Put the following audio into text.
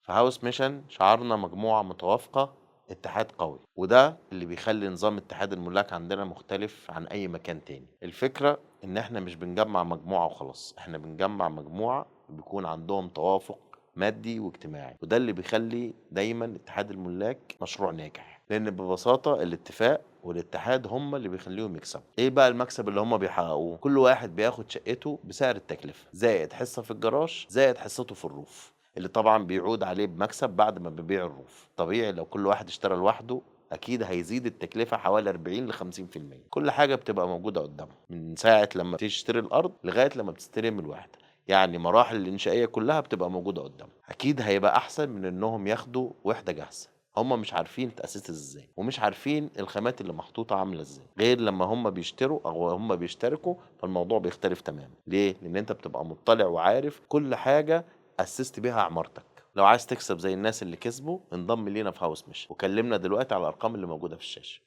في هاوس ميشن شعارنا مجموعة متوافقة، اتحاد قوي، وده اللي بيخلي نظام اتحاد الملاك عندنا مختلف عن أي مكان تاني. الفكرة إن إحنا مش بنجمع مجموعة وخلاص، إحنا بنجمع مجموعة بيكون عندهم توافق مادي واجتماعي، وده اللي بيخلي دايما اتحاد الملاك مشروع ناجح، لأن ببساطة الاتفاق والاتحاد هم اللي بيخليهم يكسبوا. ايه بقى المكسب اللي هم بيحققوه؟ كل واحد بياخد شقته بسعر التكلفة زائد حصة في الجراج زائد حصته في الروف، اللي طبعا بيعود عليه بمكسب بعد ما بيبيع الروف. طبيعي لو كل واحد اشترى لوحده اكيد هيزيد التكلفة حوالي 40 ل 50%. كل حاجة بتبقى موجودة قدامهم من ساعة لما تشتري الارض لغاية لما بتستلم الوحدة، يعني مراحل الإنشائية كلها بتبقى موجودة قدامهم. أكيد هيبقى أحسن من إنهم ياخدوا وحدة جاهزة هم مش عارفين تأسست ازاي ومش عارفين الخامات اللي محطوطة عاملة ازاي، غير لما هم بيشتروا او هم بيشتركوا فالموضوع بيختلف تماما. ليه؟ لان انت بتبقى مطلع وعارف كل حاجة أسست بيها عمارتك. لو عايز تكسب زي الناس اللي كسبوا انضم لينا في هاوس ميشن وكلمنا دلوقتي على الارقام اللي موجودة في الشاشة.